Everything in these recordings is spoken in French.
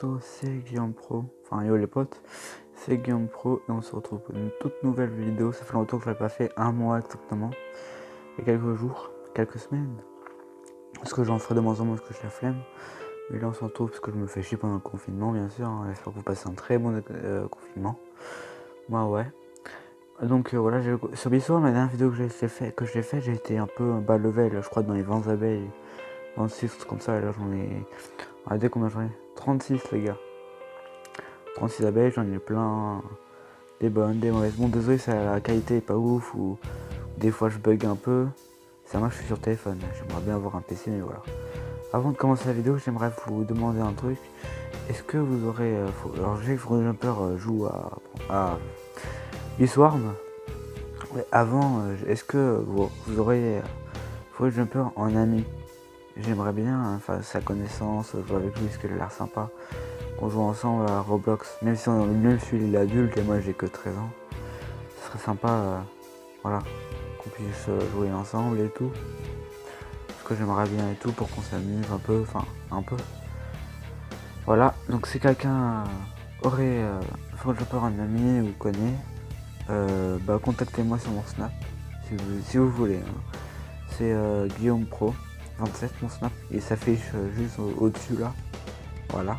potos, c'est Guillaume Pro, enfin yo les potes, c'est Guillaume Pro et on se retrouve pour une toute nouvelle vidéo. Ça fait longtemps que je l'ai pas fait, un mois exactement, et quelques jours, quelques semaines, parce que j'en ferai de moins en moins parce que j'ai la flemme. Mais là on se retrouve parce que je me fais chier pendant le confinement bien sûr, hein. J'espère que vous passez un très bon confinement. Moi ouais. Donc voilà, sur Bissoir, la dernière vidéo que j'ai fait, j'ai été un peu bas level, je crois dans les 20 abeilles, 26 comme ça, et là j'en ai... Regardez combien j'en ai, 36 les gars. 36 abeilles, j'en ai plein, des bonnes, des mauvaises. Bon désolé, la qualité est pas ouf, ou des fois je bug un peu. C'est moi je suis sur téléphone, j'aimerais bien avoir un PC, mais voilà. Avant de commencer la vidéo, j'aimerais vous demander un truc. Est-ce que vous aurez... alors je sais que Frogger joue à Biswarm. Ouais, avant, est-ce que vous aurez Frogger en ami? J'aimerais bien faire sa connaissance, jouer avec lui parce qu'il a l'air sympa. Qu'on joue ensemble à Roblox, même si il est adulte et moi j'ai que 13 ans. Ce serait sympa, voilà, qu'on puisse jouer ensemble et tout. Parce que j'aimerais bien et tout pour qu'on s'amuse un peu, enfin un peu. Voilà, donc si quelqu'un aurait un ami ou connaît, contactez-moi sur mon Snap, si vous voulez. Hein. C'est Guillaume Pro 27 mon Snap, et ça s'affiche juste au-dessus là. Voilà.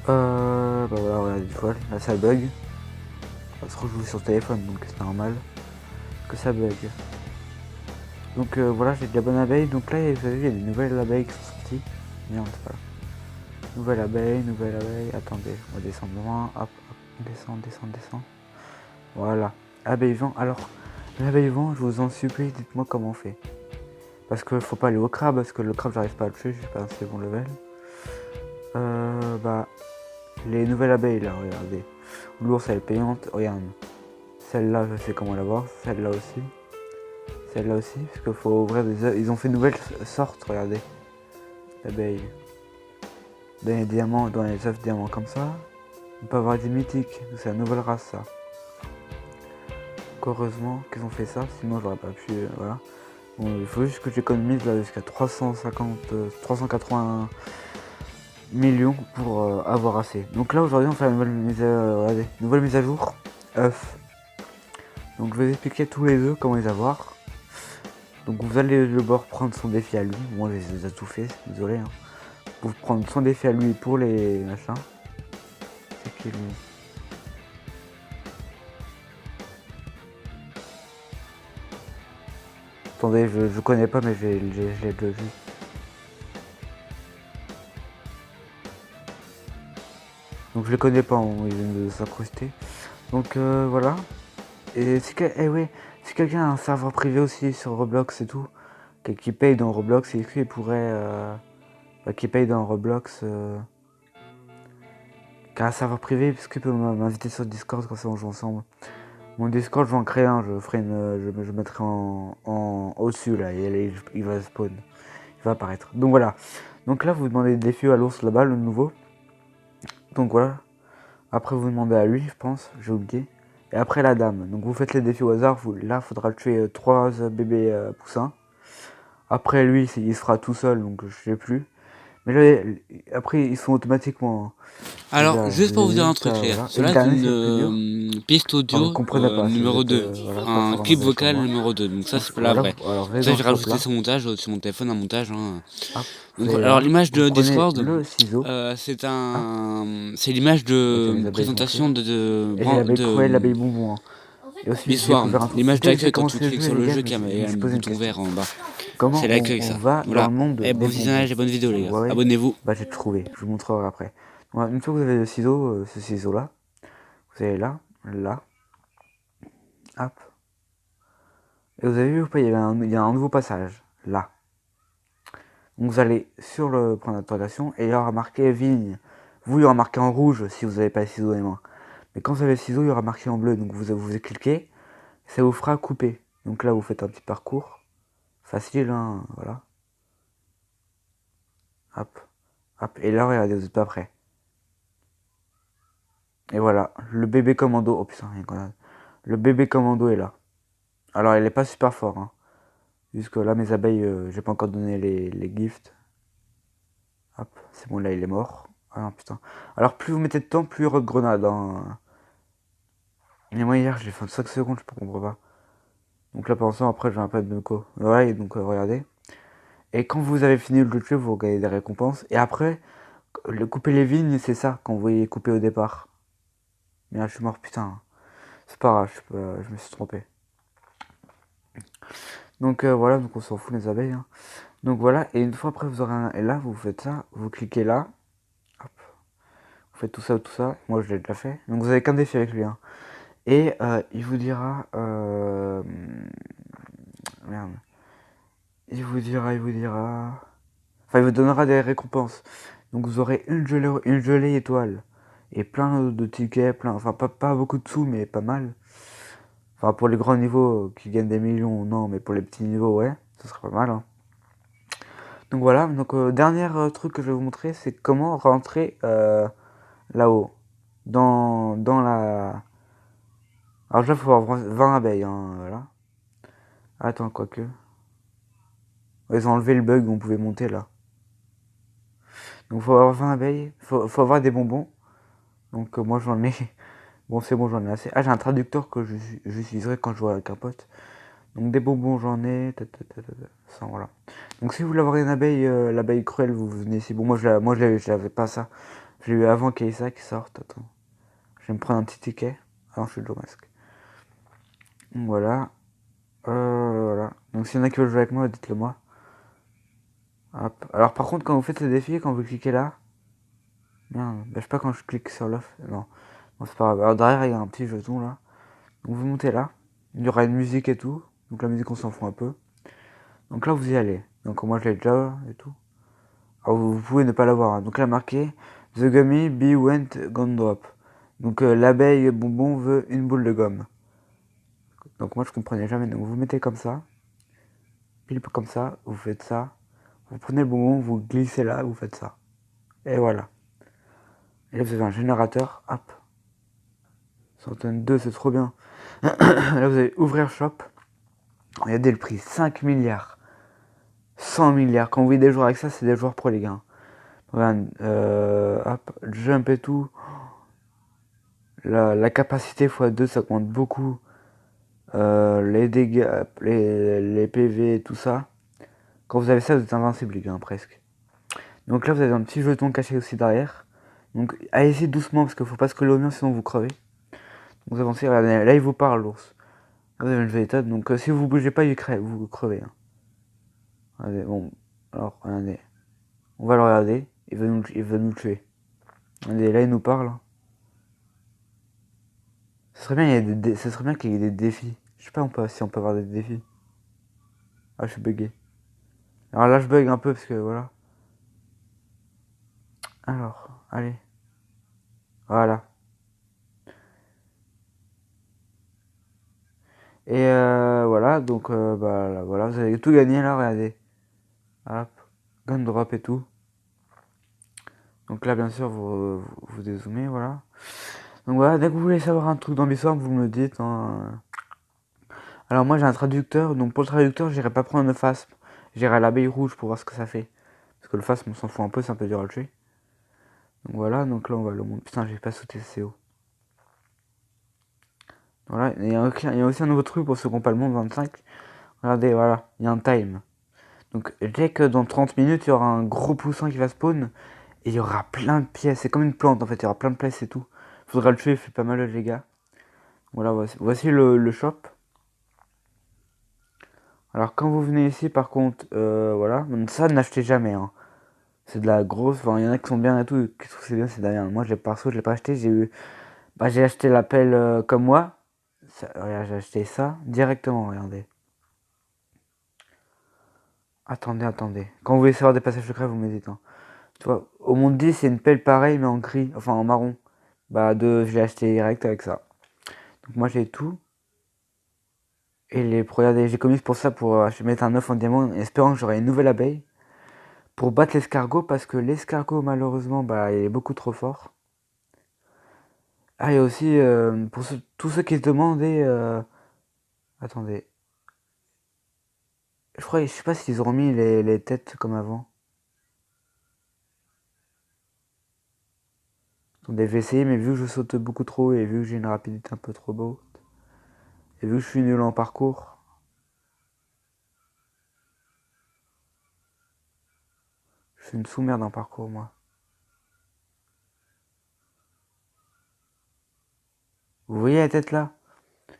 Voilà, regardez une fois, là ça bug. Parce que je joue sur téléphone, donc c'est normal que ça bug. Donc voilà, j'ai de la bonne abeille. Donc là, vous avez vu, il y a des nouvelles abeilles qui sont sorties. Merde, c'est pas là. Nouvelle abeille. Attendez, on va descendre loin. Hop, hop, descend. Voilà, abeille vent. Alors, l'abeille vent, je vous en supplie, dites-moi comment on fait. Parce que faut pas aller au crabe, parce que le crabe, j'arrive pas à le tuer, je suis pas assez bon level. Les nouvelles abeilles là, regardez. L'ours, elle est payante, regarde. Celle-là, je sais comment l'avoir. Celle-là aussi, parce qu'il faut ouvrir des œufs. Ils ont fait une nouvelle sorte, regardez. L'abeille. Dans les diamants, dans les œufs diamants comme ça. On peut avoir des mythiques. C'est la nouvelle race, ça. Heureusement qu'ils ont fait ça, sinon j'aurais pas pu. Voilà. Bon, il faut juste que j'économise là jusqu'à 380 millions pour avoir assez. Donc là aujourd'hui on fait la nouvelle mise à jour. œufs. Donc je vais vous expliquer tous les œufs, comment les avoir. Donc vous allez le bord prendre son défi à lui. Moi j'ai déjà tout fait, désolé. Hein. Vous prendre son défi à lui pour les machins. C'est qui lui? Attendez, je connais pas mais je l'ai déjà vu. Donc je le connais pas, il vient de s'incruster. Donc voilà. Et si quelqu'un a un serveur privé aussi sur Roblox et tout, qui paye dans Roblox, et il pourrait qui paye dans Roblox, qui a un serveur privé, parce qu'il peut m'inviter sur Discord quand ça on joue ensemble. Mon Discord, je vais en créer un, je mettrai en au-dessus là, et il va spawn, il va apparaître. Donc voilà. Donc là, vous demandez des défis à l'ours là-bas, le nouveau. Donc voilà. Après, vous demandez à lui, je pense, j'ai oublié. Et après, la dame. Donc vous faites les défis au hasard. Là, il faudra tuer 3 bébés poussins. Après, lui, il se fera tout seul, donc je sais plus. Mais là, après, ils sont automatiquement. Alors, Déjà, juste pour vous dire un ça, truc, les gars, voilà. Et le cela est dernier, c'est le plus dur. une piste Enfin, vous audio comprenez pas si vous numéro êtes 2, voilà, pas un fort en clip anglais comme vocal moi. numéro 2, donc ça Donc c'est pas la voilà, vraie. alors vous allez Ça dans j'ai ce shop rajouté là. sur montage, sur mon téléphone un montage. Hein. Hop, vous Donc, allez alors là. l'image Vous de prenez Discord, le ciseau. c'est l'image Bah, tiens, de les abeilles sont fait. présentation Et j'ai l'abeille cruelle, de l'abeille bonbon. Hein. Et aussi, j'ai Biswarm, découvert un truc. l'image Dès que j'ai d'accueil quand tu commencé le cliques jeu, sur les le gars, jeu je qui a me un suis posé une bouton question. vert en bas. Comment C'est l'accueil on ça. va dans Voilà. le monde Et des bon bonbons? visionnage et bonne vidéo les gars. Ouais. Abonnez-vous. Bah j'ai trouvé, je vous montrerai après. Voilà, une fois que vous avez le ciseau, ce ciseau là, vous allez là, hop. Et vous avez vu ou pas, il y a un nouveau passage, là. Donc vous allez sur le point d'interrogation et il y aura marqué vigne. Vous, il y aura marqué en rouge si vous n'avez pas le ciseau dans les mains. Mais quand vous avez le ciseau, il y aura marqué en bleu. Donc vous cliquez, ça vous fera couper. Donc là, vous faites un petit parcours. Facile, hein, voilà. Hop, hop. Et là, regardez, vous n'êtes pas prêt. Et voilà, le bébé commando. Oh putain, le bébé commando est là. Alors, il est pas super fort, hein. Jusque là, mes abeilles, j'ai pas encore donné les gifts. Hop, c'est bon, là il est mort. Ah non, putain. Alors plus vous mettez de temps, plus il y aura de grenades. Hein. Et moi hier, j'ai fait 5 secondes, je comprends pas. Donc là, pour l'instant, après, j'ai un peu de co. Voilà, et donc regardez. Et quand vous avez fini de le tuer, vous gagnez des récompenses. Et après, le couper les vignes, c'est ça, quand vous voyez couper au départ. Mais là, je suis mort, putain. C'est pas grave, je me suis trompé. Donc voilà, donc on s'en fout les abeilles. Hein. Donc voilà, et une fois après, vous aurez un... Et là, vous faites ça, vous cliquez là. Hop, vous faites tout ça, tout ça. Moi, je l'ai déjà fait. Donc vous avez qu'un défi avec lui. Hein. Et il vous dira... Merde. Il vous dira... Enfin, il vous donnera des récompenses. Donc vous aurez une gelée étoile. Et plein de tickets, plein... Enfin, pas beaucoup de sous, mais pas mal. Enfin, pour les grands niveaux qui gagnent des millions, non, mais pour les petits niveaux, ouais. Ça serait pas mal, hein. Donc voilà, donc dernier truc que je vais vous montrer, c'est comment rentrer là-haut. Dans la... Alors là, il faut avoir 20 abeilles, hein, voilà. Attends, quoique. Ils ont enlevé le bug où on pouvait monter là. Donc faut avoir 20 abeilles, faut avoir des bonbons. Donc moi j'en ai. Bon c'est bon, j'en ai assez. Ah j'ai un traducteur que j'utiliserai quand je joue avec un pote. Donc des bonbons j'en ai. Ça, voilà. Donc si vous voulez avoir une abeille, l'abeille cruelle, vous venez ici. Bon je l'avais pas ça. Je l'ai eu avant qu'il y ait ça qui sorte. Attends. Je vais me prendre un petit ticket. Ah non, je suis le masque. Donc voilà. Voilà. Donc s'il y en a qui veulent jouer avec moi, dites-le moi. Hop. Alors par contre quand vous faites ce défi, quand vous cliquez là. Merde, bah, je sais pas quand je clique sur l'off. Non. Bon, c'est pas grave. Alors derrière, il y a un petit jeton là. Donc vous montez là. Il y aura une musique et tout. Donc la musique, on s'en fout un peu. Donc là, vous y allez. Donc moi, je l'ai déjà et tout. Alors vous pouvez ne pas l'avoir. Hein. Donc là, marqué The Gummy Bee Went Gum Drop. Donc l'abeille bonbon veut une boule de gomme. Donc moi, je comprenais jamais. Donc vous mettez comme ça. Pile comme ça. Vous faites ça. Vous prenez le bonbon, vous glissez là, vous faites ça. Et voilà. Et là, vous avez un générateur. Hop. Centaine 2, c'est trop bien. Là, vous allez ouvrir shop. Regardez le prix, 5 milliards. 100 milliards. Quand vous voyez des joueurs avec ça, c'est des joueurs pro, les gars. Regarde, hop, jump et tout. La capacité x2, ça compte beaucoup. Les dégâts, les PV et tout ça. Quand vous avez ça, vous êtes invincible, les gars, presque. Donc là, vous avez un petit jeton caché aussi derrière. Donc allez-y doucement, parce qu'il faut pas se coller au mur, sinon vous crevez. Donc vous avancez, regardez, là, il vous parle, l'ours. Là, vous avez une végétale, donc si vous bougez pas, vous crevez. Hein. Regardez, bon, alors, regardez. On va le regarder, il va nous tuer. Regardez, là, il nous parle. Ce serait bien, ce serait bien qu'il y ait des défis. Je sais pas si on peut avoir des défis. Ah, je suis bugué. Alors là, je bug un peu parce que voilà. Alors, allez. Voilà. Et voilà, donc bah là, voilà, vous avez tout gagné là, regardez. Hop, gun drop et tout. Donc là, bien sûr, vous dézoomez, voilà. Donc voilà, dès que vous voulez savoir un truc dans l'histoire, vous me le dites. Hein. Alors moi, j'ai un traducteur, donc pour le traducteur, j'irai pas prendre le phasme. J'irai à l'abeille rouge pour voir ce que ça fait. Parce que le phasme, on s'en fout un peu, c'est un peu dur à le tuer. Donc voilà, donc là, on va le monter. Putain, j'ai pas sauté CO. Voilà, il y a aussi un nouveau truc pour ceux qui n'ont pas le monde 25. Regardez, voilà, il y a un time. Donc dès que dans 30 minutes, il y aura un gros poussin qui va spawn. Et il y aura plein de pièces. C'est comme une plante en fait, il y aura plein de pièces et tout. Faudra le tuer, il fait pas mal de dégâts. Voilà, voici le shop. Alors quand vous venez ici par contre, voilà, ça n'achetez jamais. Hein. C'est de la grosse, enfin il y en a qui sont bien et tout, qui trouvent que c'est bien, c'est derrière. Moi j'ai perso, je l'ai pas acheté, j'ai acheté la pelle comme moi. Regarde, j'ai acheté ça directement, regardez. Attendez. Quand vous voulez savoir des passages secrets, vous me dites. Hein. Tu vois, au monde 10, c'est une pelle pareille mais en gris, enfin en marron. Bah je l'ai acheté direct avec ça. Donc moi j'ai tout. Et regardez, j'ai commis pour ça, pour mettre un œuf en diamant, espérant que j'aurai une nouvelle abeille. Pour battre l'escargot, parce que l'escargot, malheureusement, bah, il est beaucoup trop fort. Ah, et aussi, pour tous ceux qui se demandaient... attendez. Je sais pas s'ils ont remis les têtes comme avant. Attendez, je vais essayer, mais vu que je saute beaucoup trop et vu que j'ai une rapidité un peu trop basse, et vu que je suis nul en parcours, je suis une sous-merde en parcours, moi. Vous voyez la tête là?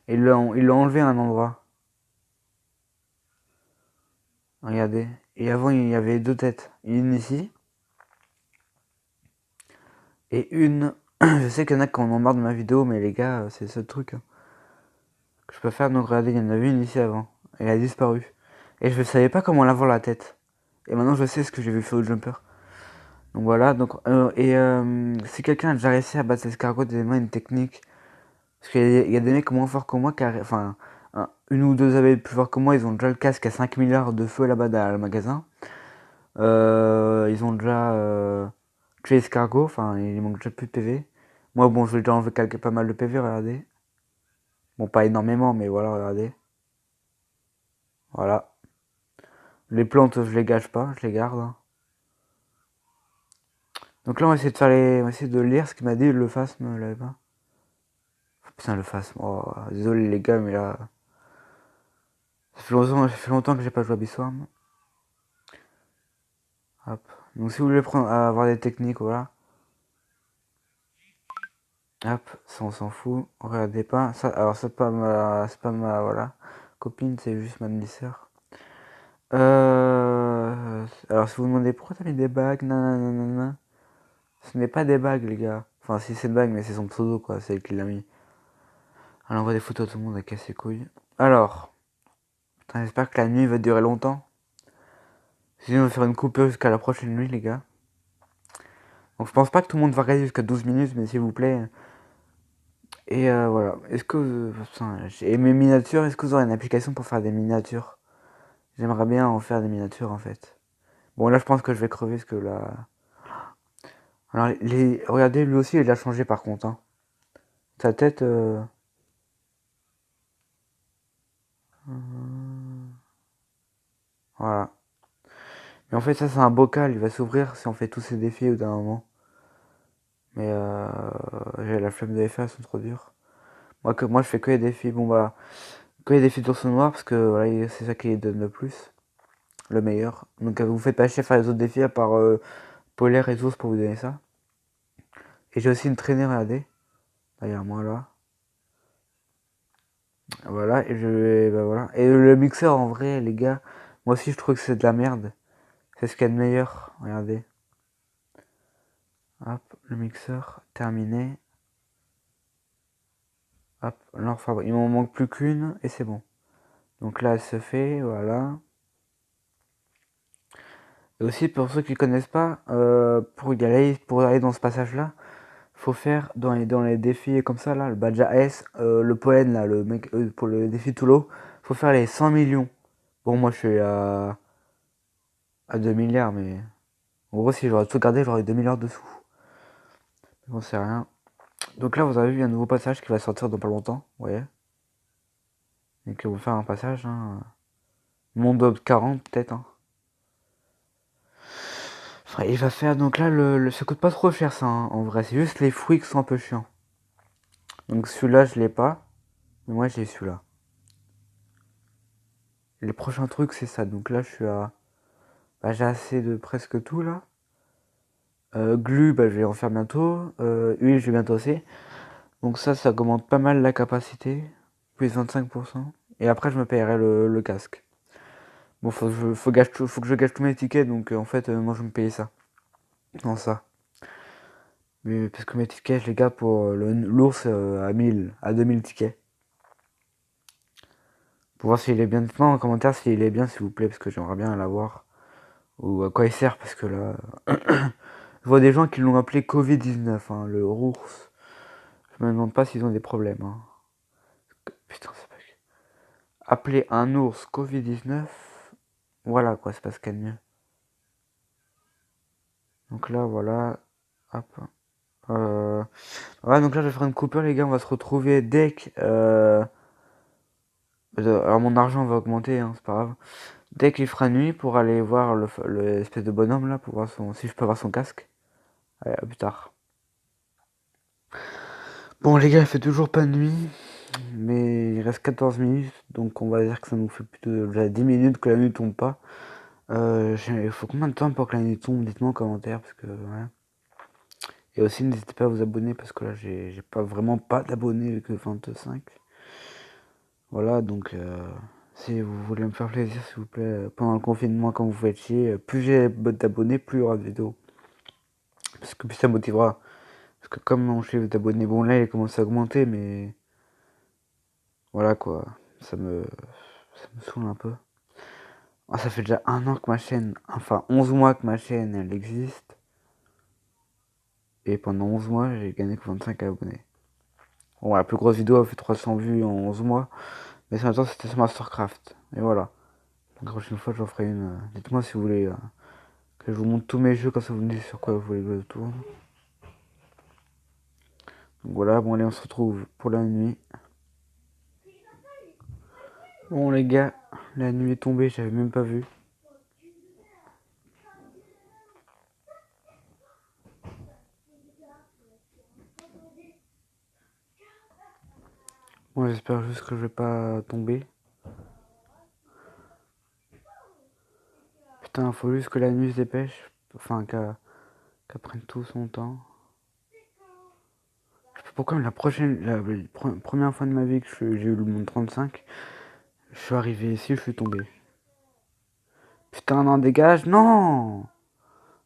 Ils l'ont enlevé à un endroit. Regardez. Et avant, il y avait deux têtes. Une ici. Et une... Je sais qu'il y en a qui en ont marre de ma vidéo, mais les gars, c'est ce truc que je peux faire. Donc regardez, il y en avait une ici avant. Elle a disparu. Et je ne savais pas comment l'avoir la tête. Et maintenant, je sais ce que j'ai vu sur le jumper. Donc voilà. Donc, si quelqu'un a déjà réussi à battre l'escargot, donnez-moi une technique. Parce qu'il y a des mecs moins forts que moi, enfin, une ou deux abeilles plus forts que moi, ils ont déjà le casque à 5 milliards de feu là-bas dans le magasin. Ils ont déjà tué l'escargot, enfin, il manque déjà plus de PV. Moi, bon, je vais déjà enlever pas mal de PV, regardez. Bon, pas énormément, mais voilà, regardez. Voilà. Les plantes, je les gâche pas, je les garde, hein. Donc là, on va essayer de faire on va essayer de lire ce qu'il m'a dit, le phasme, l'avait pas. Oh, putain, le phasme. Oh, désolé les gars, mais là. Ça fait longtemps que j'ai pas joué à Biswarm. Hop. Donc si vous voulez avoir des techniques, voilà. Hop, ça on s'en fout. Regardez pas. Ça, alors c'est pas ma, voilà, copine, c'est juste ma demi-sœur. Alors si vous vous demandez pourquoi t'as mis des bagues, nanana, ce n'est pas des bagues les gars. Enfin si c'est une bague, mais c'est son pseudo quoi, c'est elle qui l'a mis. Alors on voit des photos de tout le monde à casser les couilles. Alors, putain, j'espère que la nuit va durer longtemps. Sinon on va faire une coupure jusqu'à la prochaine nuit les gars. Donc je pense pas que tout le monde va regarder jusqu'à 12 minutes, mais s'il vous plaît. Et voilà. Est-ce que... putain, et mes miniatures, est-ce que vous aurez une application pour faire des miniatures? J'aimerais bien en faire des miniatures en fait. Bon là je pense que je vais crever parce que là... Alors regardez, lui aussi il a changé par contre, hein. Sa tête... Voilà. Mais en fait ça c'est un bocal, il va s'ouvrir si on fait tous ces défis au d'un moment. Mais j'ai la flemme de les faire, ils sont trop durs. Moi je fais que les défis, bon bah... Que les défis d'ours noir parce que voilà, c'est ça qui donne le plus. Le meilleur. Donc vous faites pas chier à faire les autres défis à part polaire et ours pour vous donner ça. Et j'ai aussi une traînée, regardez. Derrière moi là. Voilà, bah, voilà. Et le mixeur en vrai, les gars, moi aussi je trouve que c'est de la merde. C'est ce qu'il y a de meilleur. Regardez. Hop, le mixeur, terminé. Hop, là, enfin, il m'en manque plus qu'une et c'est bon. Donc là, elle se fait, voilà. Et aussi, pour ceux qui connaissent pas, pour aller dans ce passage-là, faut faire dans les défis comme ça, là, le badge AS, le poète, là, le mec, pour le défi Toulo, faut faire les 100 millions. Bon, moi, je suis à 2 milliards, mais en gros, si j'aurais tout gardé, j'aurais 2 milliards de sous. Mais bon, c'est rien. Donc là, vous avez vu, il y a un nouveau passage qui va sortir dans pas longtemps, vous voyez. Et que vous faire un passage, hein. Monde of 40, peut-être, hein. Enfin, il va faire, donc là, ça coûte pas trop cher, ça, hein, en vrai. C'est juste les fruits qui sont un peu chiants. Donc celui-là, je l'ai pas. Mais moi, j'ai celui-là. Les prochains trucs, c'est ça. Donc là, je suis à... Bah, j'ai assez de presque tout, là. Glu, bah, je vais en faire bientôt. Huile, je vais bientôt aussi. Donc ça augmente pas mal la capacité. Plus 25%. Et après, je me payerai le casque. Bon, faut que je gâche tous mes tickets. Donc en fait, moi, je vais me payer ça. Non, ça. Mais parce que mes tickets, je les garde pour l'ours à 1000, à 2000 tickets. Pour voir s'il est bien. Dites-moi en commentaire s'il est bien, s'il vous plaît, parce que j'aimerais bien l'avoir. Ou à quoi il sert, parce que là... Je vois des gens qui l'ont appelé Covid-19, hein, le ours. Je me demande pas s'ils ont des problèmes, hein. Putain, c'est pas... Appeler un ours Covid-19, voilà quoi, c'est pas ce qu'il y a de mieux. Donc là, voilà. Hop. Ouais, donc là, je vais faire une coupure, les gars. On va se retrouver dès que... alors, mon argent va augmenter, hein, c'est pas grave. Dès qu'il fera nuit pour aller voir l'espèce de bonhomme là, pour voir si je peux avoir son casque. Allez, à plus tard. Bon les gars, il fait toujours pas de nuit, mais il reste 14 minutes, donc on va dire que ça nous fait plutôt déjà 10 minutes que la nuit tombe pas. Il faut combien de temps pour que la nuit tombe? Dites-moi en commentaire, parce que ouais. Et aussi n'hésitez pas à vous abonner, parce que là j'ai pas vraiment pas d'abonnés vu que 25. Voilà, donc si vous voulez me faire plaisir, s'il vous plaît, pendant le confinement, quand vous faites chier, plus j'ai d'abonnés, plus il y aura de vidéos. Parce que plus ça motivera. Parce que comme mon chiffre d'abonnés, bon là il commence à augmenter, mais voilà quoi, ça me saoule un peu. Ah, ça fait déjà un an que ma chaîne, enfin 11 mois que ma chaîne elle existe. Et pendant 11 mois j'ai gagné que 25 abonnés. Bon, la plus grosse vidéo a fait 300 vues en 11 mois. Mais en même temps c'était sur Mastercraft. Et voilà. Donc la prochaine fois j'en ferai une. Dites-moi si vous voulez que je vous montre tous mes jeux, comme ça vous me dites sur quoi vous voulez que je tourne. Donc voilà, bon allez on se retrouve pour la nuit. Bon les gars, la nuit est tombée, j'avais même pas vu. Bon j'espère juste que je vais pas tomber. Putain, faut juste que la nuit se dépêche. Enfin qu'elle prenne tout son temps. Je sais pas pourquoi mais la première fois de ma vie que j'ai eu le monde 35, je suis arrivé ici, je suis tombé. Putain non dégage, non.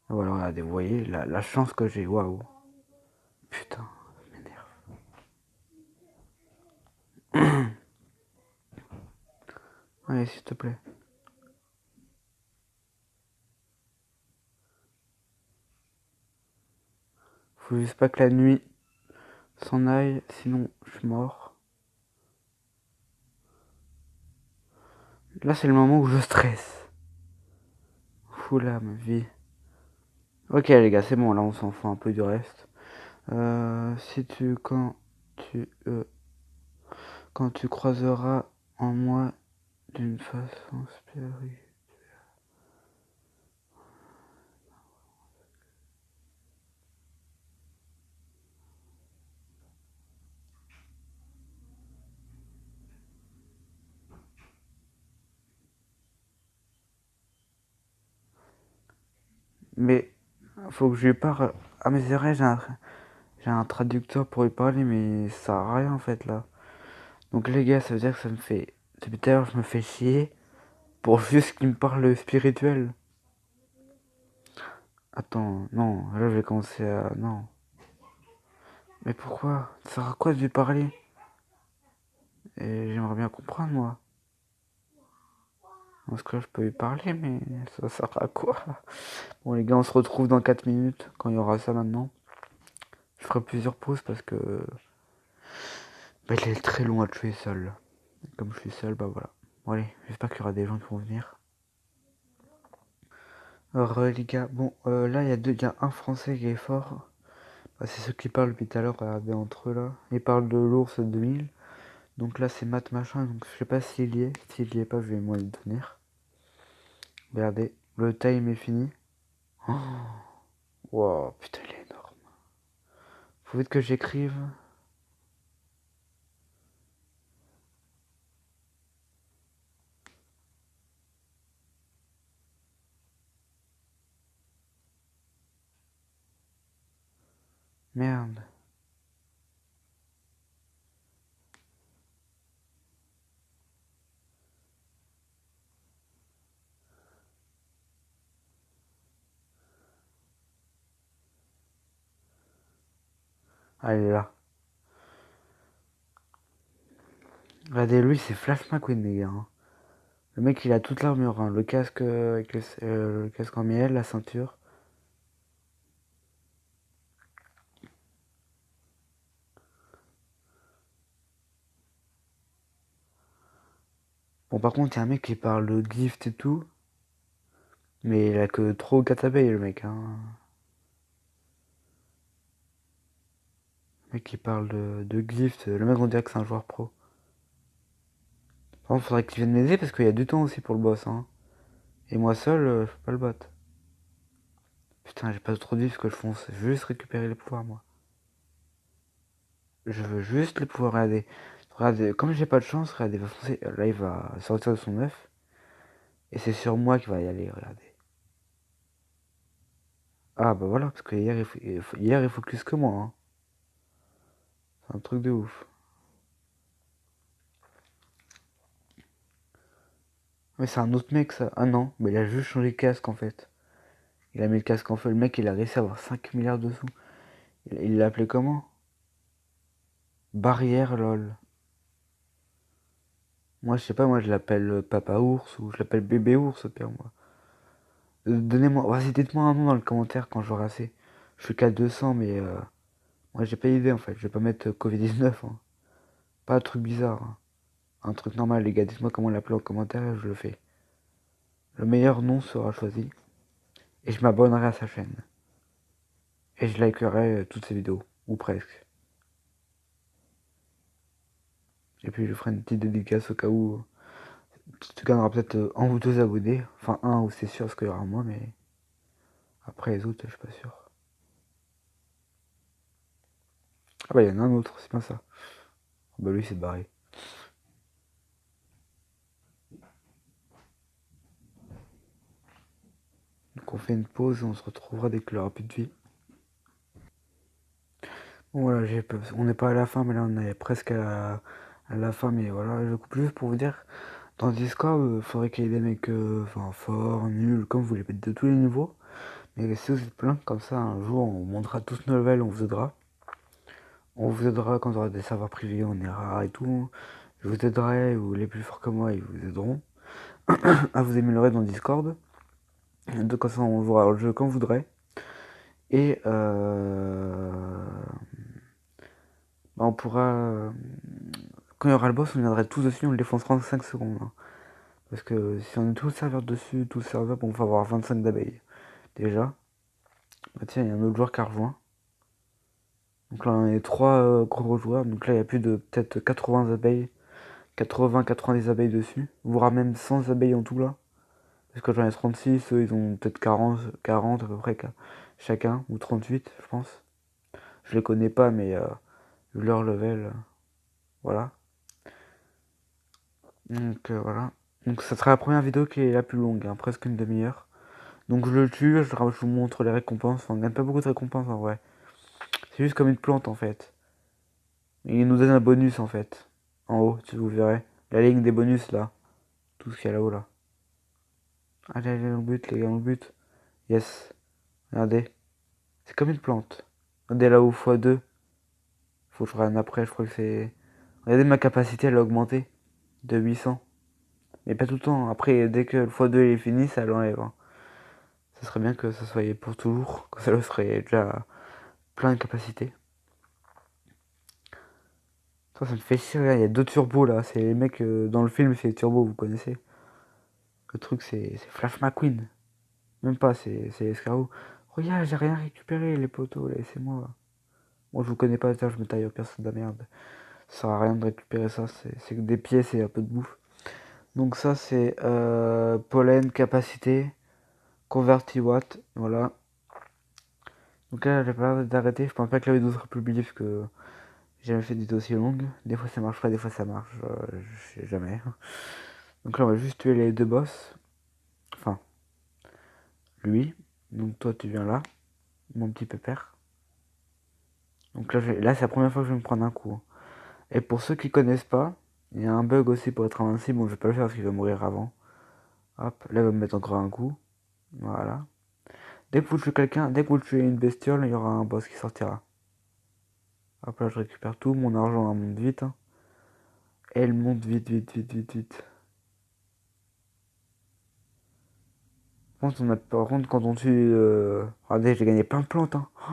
Voilà, regardez, vous voyez la chance que j'ai, waouh. Putain, ça m'énerve. Allez, s'il te plaît. Faut juste pas que la nuit s'en aille, sinon je suis mort. Là, c'est le moment où je stresse. Oula, ma vie. Ok, les gars, c'est bon, là, on s'en fout un peu du reste. Tu, euh, quand tu croiseras en moi d'une façon spirituelle. Mais faut que je lui parle. Ah, mais c'est vrai, j'ai un traducteur pour lui parler, mais ça sert à rien en fait là. Donc, les gars, ça veut dire que ça me fait. Depuis tout à l'heure, je me fais chier pour juste qu'il me parle spirituel. Attends, non, là je vais commencer à. Non. Mais pourquoi? Ça sert à quoi de lui parler? Et j'aimerais bien comprendre moi. Parce que là, je peux lui parler, mais ça sert à quoi? Bon, les gars, on se retrouve dans 4 minutes quand il y aura ça maintenant. Je ferai plusieurs pauses parce que. Bah, il est très long à tuer seul. Et comme je suis seul, bah voilà. Bon, allez, j'espère qu'il y aura des gens qui vont venir. Alors, les gars, bon, là, il y a un français qui est fort. Bah, c'est ceux qui parlent depuis tout à l'heure, regardez entre eux là. Ils parlent de l'ours 2000. Donc là, c'est Matt machin, donc je sais pas s'il y est. S'il y est pas, je vais moi le tenir. Regardez, le time est fini. Oh, wow, putain, il est énorme. Faut vite que j'écrive. Merde. Ah, il est là. Regardez, lui, c'est Flash McQueen, les gars. Hein. Le mec, il a toute l'armure. Hein. Le casque avec le casque en miel, la ceinture. Bon, par contre, il y a un mec qui parle de gift et tout. Mais il a que trop Katabé, le mec. Hein. Le mec qui parle de gift. Le mec, on dirait que c'est un joueur pro. Par contre, faudrait qu'il vienne m'aider parce qu'il y a du temps aussi pour le boss. Hein. Et moi seul, je peux pas le battre. Putain, j'ai pas trop dit ce que je fonce. Je veux juste récupérer les pouvoirs, moi. Je veux juste les pouvoir regarder. Regardez, comme j'ai pas de chance, regardez, il va foncer. Là, il va sortir de son œuf. Et c'est sur moi qu'il va y aller, regardez. Ah bah voilà, parce que hier, hier, il focus que moi. Hein. C'est un truc de ouf. Mais c'est un autre mec, ça. Ah non, mais il a juste changé de casque, en fait. Il a mis le casque en feu. Le mec, il a réussi à avoir 5 milliards de sous. Il l'a appelé comment? Barrière, lol. Moi, je sais pas, moi, je l'appelle Papa Ours ou je l'appelle Bébé Ours, au pire, moi. Donnez-moi, vas-y, dites-moi un nom dans le commentaire quand j'aurai assez. Je suis qu'à 200, mais moi, j'ai pas idée, en fait. Je vais pas mettre Covid-19, hein. Pas un truc bizarre, hein. Un truc normal, les gars. Dites-moi comment l'appeler en commentaire et je le fais. Le meilleur nom sera choisi. Et je m'abonnerai à sa chaîne. Et je likerai toutes ses vidéos. Ou presque. Et puis je ferai une petite dédicace au cas où tu gagneras peut-être un ou deux abonnés. Enfin un ou c'est sûr parce qu'il y aura moins mais après les autres je suis pas sûr. Ah bah il y en a un autre, c'est bien ça. Bah lui c'est barré. Donc on fait une pause et on se retrouvera dès qu'il aura plus de vie. Bon voilà, on n'est pas à la fin mais là on est presque à la fin mais voilà, je coupe juste pour vous dire. Dans Discord, faudrait qu'il y ait des mecs forts, nuls, comme vous les faites de tous les niveaux. Mais si vous êtes plein, comme ça un jour on montera tous nos levels, on vous aidera. On vous aidera quand on aura des serveurs privés, on ira et tout. Je vous aiderai, ou les plus forts que moi, ils vous aideront à vous améliorer dans Discord. De comme ça, on jouera le jeu quand vous voudrez. Et bah, on pourra. Quand il y aura le boss, on viendra tous dessus, on le défoncera en 5 secondes. Hein. Parce que si on est tout le serveur dessus, tout le serveur, bon, on va avoir 25 d'abeilles. Déjà. Bah, tiens, il y a un autre joueur qui a rejoint. Donc là, on est 3 gros joueurs. Donc là, il y a plus de peut-être 80 abeilles. 80-90 abeilles dessus, voire même 100 abeilles en tout là. Parce que j'en ai 36, eux ils ont peut-être 40 à peu près chacun, ou 38 je pense. Je les connais pas mais vu leur level, voilà. Donc voilà. Donc ça sera la première vidéo qui est la plus longue, hein, presque une demi-heure. Donc je le tue, je vous montre les récompenses, on gagne pas beaucoup de récompenses en vrai. C'est juste comme une plante en fait. Et il nous donne un bonus en fait. En haut, si vous verrez. La ligne des bonus là. Tout ce qu'il y a là-haut là. Allez, allez, on but les gars, on but. Yes. Regardez. C'est comme une plante. Regardez là-haut, x2. Faut que je regarde après, je crois que c'est... Regardez ma capacité, elle a augmenté. De 800. Mais pas tout le temps. Après, dès que le x2 est fini, ça l'enlève. Hein. Ça serait bien que ça soit pour toujours. Que ça serait déjà plein de capacité. Ça me fait chier. Il y a deux turbos là. C'est les mecs dans le film, c'est les turbos, vous connaissez. Le truc, c'est Flash McQueen. Même pas, c'est Escargot. Regarde, j'ai rien récupéré, les poteaux, laissez-moi. Moi, je vous connais pas, je me taille au personne de la merde. Ça sert à rien de récupérer ça, c'est que des pièces et un peu de bouffe. Donc ça c'est pollen, capacité, converti watt, voilà. Donc là j'ai pas d'arrêter, je pense pas que la vidéo sera publiée parce que j'ai jamais fait des vidéos aussi longues. Des fois ça marche pas, des fois ça marche, je sais jamais. Donc là on va juste tuer les deux boss. Enfin, lui. Donc toi tu viens là, mon petit pépère. Donc là c'est la première fois que je vais me prendre un coup. Et pour ceux qui connaissent pas, il y a un bug aussi pour être invincible, bon je vais pas le faire parce qu'il va mourir avant. Hop, là il va me mettre encore un coup. Voilà. Dès que vous tuez quelqu'un, dès que vous tuez une bestiole, il y aura un boss qui sortira. Hop là je récupère tout, mon argent elle monte vite. Hein. Elle monte vite, vite, vite, vite, vite. Par contre quand on tue... Regardez, j'ai gagné plein de plantes. Hein. Oh,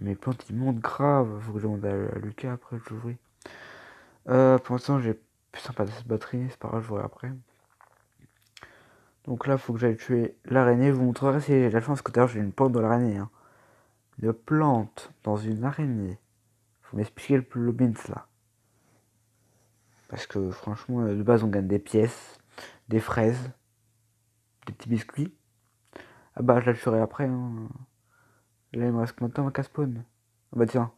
mes plantes ils montent grave. Faut que je demande à Lucas après, je l'ouvrir. Pour l'instant j'ai... Putain pas de batterie, c'est pas grave, je verrai après. Donc là, faut que j'aille tuer l'araignée. Je vous montrerai si j'ai la chance que d'ailleurs j'ai une plante dans l'araignée. Hein. Une plante dans une araignée. Faut m'expliquer le bins là. Parce que franchement, de base, on gagne des pièces, des fraises, des petits biscuits. Ah bah, je la tuerai après. Hein. Là, il me reste combien de temps à spawn. Ah bah tiens,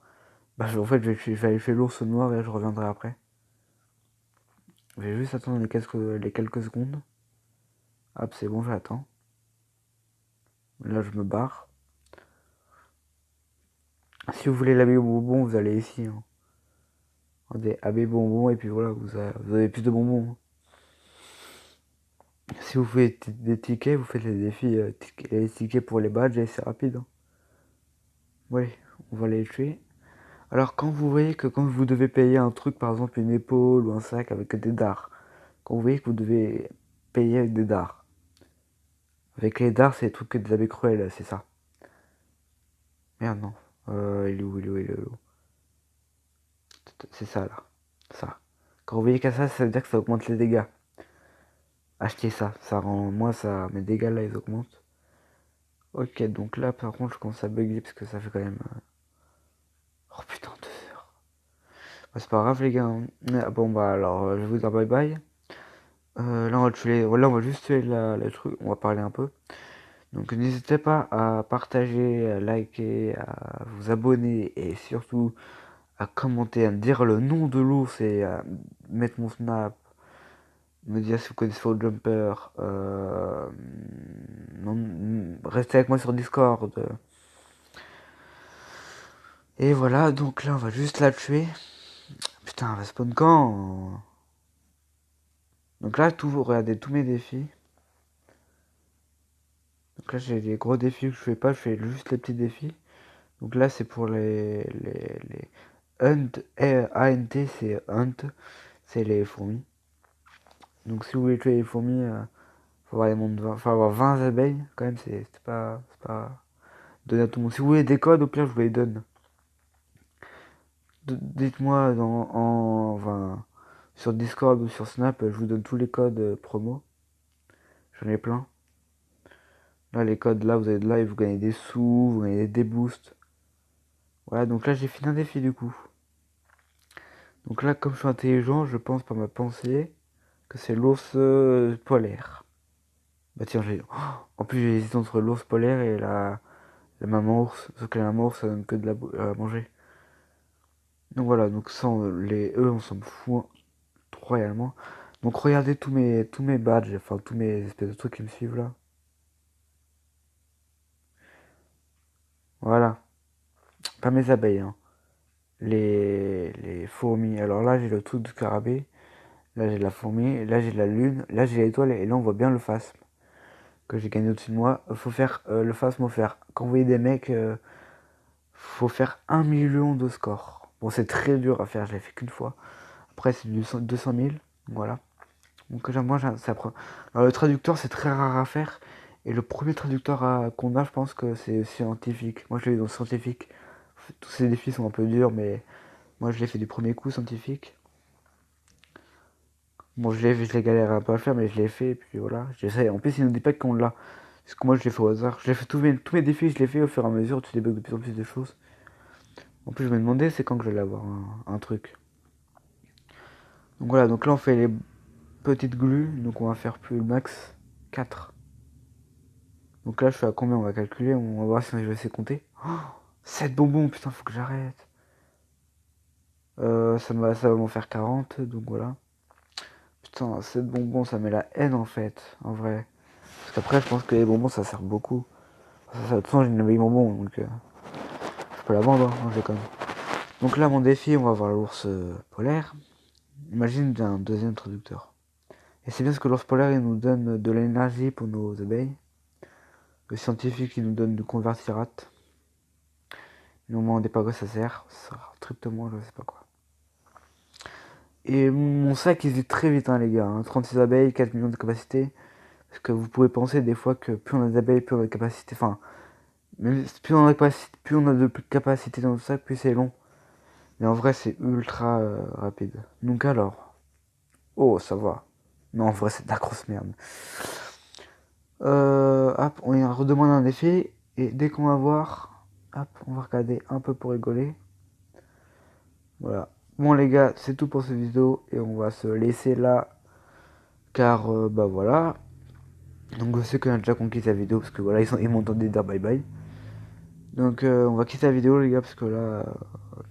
En fait, je vais aller faire l'ours noir et je reviendrai après. Je vais juste attendre les quelques secondes. Hop, c'est bon, j'attends. Là, je me barre. Si vous voulez l'abbé bonbon, vous allez ici. Hein. Regardez, abbé bonbon, et puis voilà, vous avez plus de bonbons. Hein. Si vous faites des tickets, vous faites les défis, les tickets pour les badges, et c'est rapide. Hein. Ouais, on va les tuer. Alors, quand vous voyez que quand vous devez payer un truc, par exemple une épaule ou un sac avec des dards, quand vous voyez que vous devez payer avec des dards, avec les dards, c'est des trucs que des abeilles cruelles, c'est ça. Merde, non. Il est où, il est où, il est où? C'est ça, là. Ça. Quand vous voyez qu'à ça, ça veut dire que ça augmente les dégâts. Achetez ça. Ça rend... Moi, ça... Mes dégâts, là, ils augmentent. Ok, donc là, par contre, je commence à bugger parce que ça fait quand même... Oh putain, 2 heures. Bah, c'est pas grave, les gars. Hein. Ah, bon, bah, alors, je vais vous dire bye bye. Là, on va tuer... Là, on va juste tuer le truc. On va parler un peu. Donc, n'hésitez pas à partager, à liker, à vous abonner et surtout à commenter, à me dire le nom de l'ours et à mettre mon snap, me dire si vous connaissez Fall Jumper, restez avec moi sur Discord. Et voilà, donc là on va juste la tuer. Putain, elle va spawn quand? Donc là, regardez tous mes défis. Donc là j'ai des gros défis que je fais pas, je fais juste les petits défis. Donc là c'est pour les Hunt, ANT c'est Hunt, c'est les fourmis. Donc si vous voulez tuer les fourmis, faut avoir 20 abeilles, quand même, c'est pas donné à tout le monde. Si vous voulez des codes, au pire, je vous les donne. Dites-moi enfin, sur Discord ou sur Snap, je vous donne tous les codes promo. J'en ai plein. Là, les codes, là, vous avez de là et vous gagnez des sous, vous gagnez des boosts. Voilà, donc là, j'ai fini un défi du coup. Donc là, comme je suis intelligent, je pense par ma pensée que c'est l'ours polaire. Bah tiens, en plus, j'ai hésité entre l'ours polaire et la maman ours. Sauf que la maman ours, ça donne que de à manger. Donc voilà, donc sans les E, on s'en fout royalement. Donc regardez tous mes badges, enfin tous mes espèces de trucs qui me suivent là. Voilà, pas mes abeilles, hein. Les fourmis. Alors là, j'ai le truc de scarabée. Là, j'ai la fourmi. Là, j'ai la lune. Là, j'ai l'étoile. Et là, on voit bien le phasme que j'ai gagné au-dessus de moi. Faut faire le phasme offert. Quand vous voyez des mecs, faut faire 1 million de scores. Bon, c'est très dur à faire. Je l'ai fait qu'une fois. Après, c'est 200 000. Voilà. Donc alors le traducteur c'est très rare à faire. Et le premier traducteur qu'on a, je pense que c'est scientifique. Moi je l'ai eu dans scientifique. Tous ces défis sont un peu durs, mais moi je l'ai fait du premier coup scientifique. Bon je l'ai galéré un peu à le faire, mais je l'ai fait et puis voilà. J'essaie. En plus il nous dit pas qu'on l'a. Parce que moi je l'ai fait au hasard. Je l'ai fait tous mes défis, je l'ai fait au fur et à mesure, tu débloques de plus en plus de choses. En plus je me demandais c'est quand que je vais avoir un truc. Donc voilà, donc là on fait les petites glues, donc on va faire plus le max 4. Donc là, je suis à combien? On va calculer, on va voir si je vais essayer de compter. Oh, 7 bonbons, putain, faut que j'arrête. Ça va m'en faire 40, donc voilà. Putain, 7 bonbons, ça met la haine en fait, en vrai. Parce qu'après, je pense que les bonbons, ça sert beaucoup. De toute façon, j'ai une abeille bonbon, donc je peux la vendre, hein, j'ai quand même. Donc là, mon défi, on va voir l'ours polaire. Imagine un deuxième traducteur. Et c'est bien ce que l'ours polaire, il nous donne de l'énergie pour nos abeilles. Le scientifique, il nous donne du convertirate. Ne me demandez pas à quoi ça sert. Ça sert strictement, je sais pas quoi. Et mon sac, il se vide très vite, hein, les gars. Hein. 36 abeilles, 4 millions de capacité. Parce que vous pouvez penser des fois que plus on a d'abeilles, plus on a de capacité. Enfin, plus on a de capacité dans le sac, plus c'est long. Mais en vrai, c'est ultra rapide. Donc alors. Oh, ça va. Non, en vrai, c'est de la grosse merde. Hop, on redemande un effet. Et dès qu'on va voir, hop, on va regarder un peu pour rigoler. Voilà. Bon les gars, c'est tout pour cette vidéo et on va se laisser là car bah voilà. Donc je sais qu'on a déjà conquis la vidéo parce que voilà, ils m'ont entendu dire bye bye. Donc on va quitter la vidéo les gars parce que là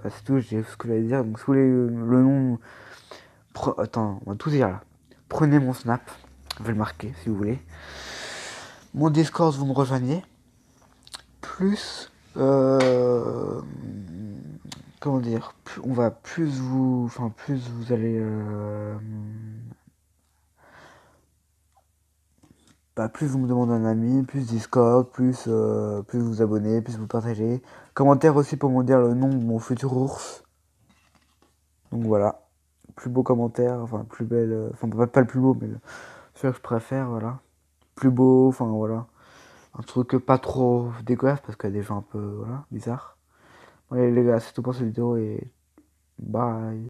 bah, c'est tout, j'ai ce que j'allais dire. Donc si vous voulez le nom, attends, on va tout dire là. Prenez mon Snap, je vais le marquer si vous voulez. Mon Discord, vous me rejoignez. Plus, comment dire, on va plus vous allez, plus vous me demandez un ami, plus Discord, plus vous abonnez, plus vous partagez. Commentaire aussi pour me dire le nom de mon futur ours. Donc voilà, plus beau commentaire, enfin plus belle, enfin pas le plus beau, mais celui que je préfère, voilà. Plus beau, enfin voilà. Un truc pas trop dégueulasse parce qu'il y a des gens un peu, voilà, bizarres. Allez les gars, c'est tout pour cette vidéo et bye.